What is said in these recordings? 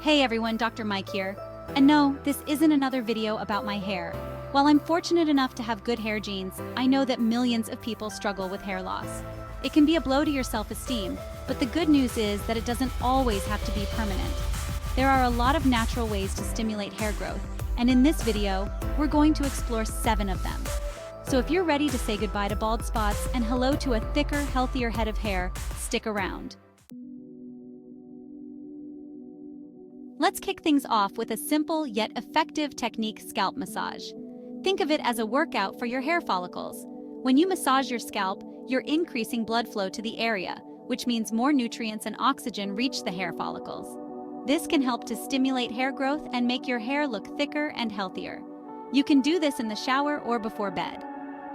Hey everyone, Dr. Mike here. And no, this isn't another video about my hair. While I'm fortunate enough to have good hair genes, I know that millions of people struggle with hair loss. It can be a blow to your self-esteem, but the good news is that it doesn't always have to be permanent. There are a lot of natural ways to stimulate hair growth, and in this video, we're going to explore 7 of them. So if you're ready to say goodbye to bald spots and hello to a thicker, healthier head of hair, stick around. Let's kick things off with a simple yet effective technique: scalp massage. Think of it as a workout for your hair follicles. When you massage your scalp, you're increasing blood flow to the area, which means more nutrients and oxygen reach the hair follicles. This can help to stimulate hair growth and make your hair look thicker and healthier. You can do this in the shower or before bed.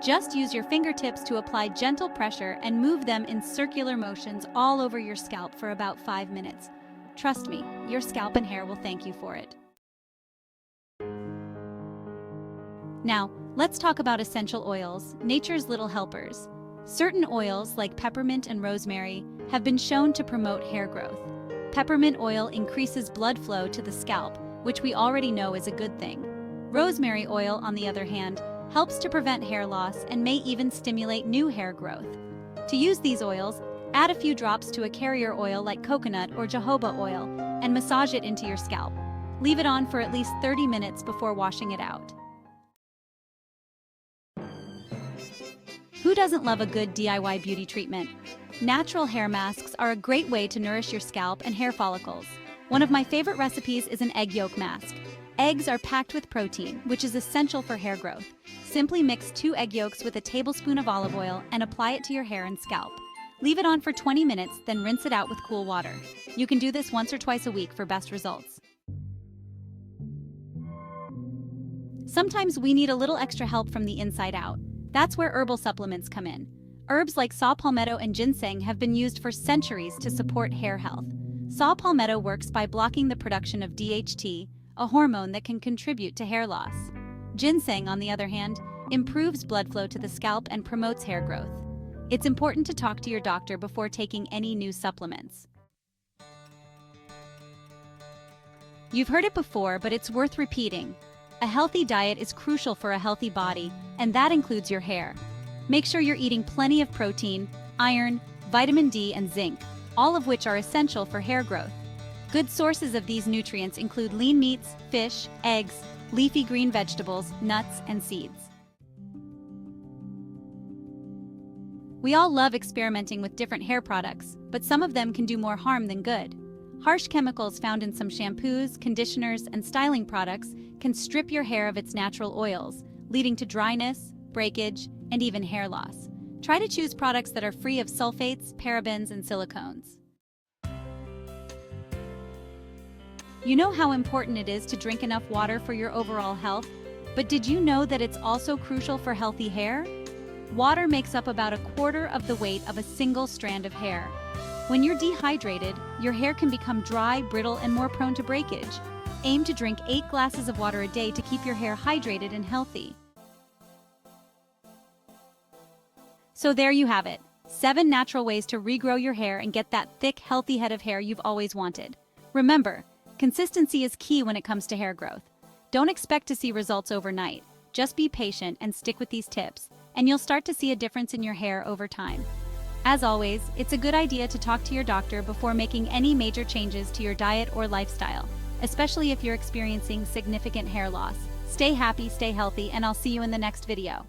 Just use your fingertips to apply gentle pressure and move them in circular motions all over your scalp for about 5 minutes. Trust me, your scalp and hair will thank you for it. Now, let's talk about essential oils, nature's little helpers. Certain oils, like peppermint and rosemary, have been shown to promote hair growth. Peppermint oil increases blood flow to the scalp, which we already know is a good thing. Rosemary oil, on the other hand, helps to prevent hair loss and may even stimulate new hair growth. To use these oils, add a few drops to a carrier oil like coconut or jojoba oil and massage it into your scalp. Leave it on for at least 30 minutes before washing it out. Who doesn't love a good DIY beauty treatment? Natural hair masks are a great way to nourish your scalp and hair follicles. One of my favorite recipes is an egg yolk mask. Eggs are packed with protein, which is essential for hair growth. Simply mix 2 egg yolks with a tablespoon of olive oil and apply it to your hair and scalp. Leave it on for 20 minutes, then rinse it out with cool water. You can do this once or twice a week for best results. Sometimes we need a little extra help from the inside out. That's where herbal supplements come in. Herbs like saw palmetto and ginseng have been used for centuries to support hair health. Saw palmetto works by blocking the production of DHT, a hormone that can contribute to hair loss. Ginseng, on the other hand, improves blood flow to the scalp and promotes hair growth. It's important to talk to your doctor before taking any new supplements. You've heard it before, but it's worth repeating. A healthy diet is crucial for a healthy body, and that includes your hair. Make sure you're eating plenty of protein, iron, vitamin D, and zinc, all of which are essential for hair growth. Good sources of these nutrients include lean meats, fish, eggs, leafy green vegetables, nuts, and seeds. We all love experimenting with different hair products, but some of them can do more harm than good. Harsh chemicals found in some shampoos, conditioners, and styling products can strip your hair of its natural oils, leading to dryness, breakage, and even hair loss. Try to choose products that are free of sulfates, parabens, and silicones. You know how important it is to drink enough water for your overall health, but did you know that it's also crucial for healthy hair? Water makes up about 1/4 of the weight of a single strand of hair. When you're dehydrated, your hair can become dry, brittle, and more prone to breakage. Aim to drink 8 glasses of water a day to keep your hair hydrated and healthy. So there you have it, 7 natural ways to regrow your hair and get that thick, healthy head of hair you've always wanted. Remember, consistency is key when it comes to hair growth. Don't expect to see results overnight. Just be patient and stick with these tips, and you'll start to see a difference in your hair over time. As always, it's a good idea to talk to your doctor before making any major changes to your diet or lifestyle, especially if you're experiencing significant hair loss. Stay happy, stay healthy, and I'll see you in the next video.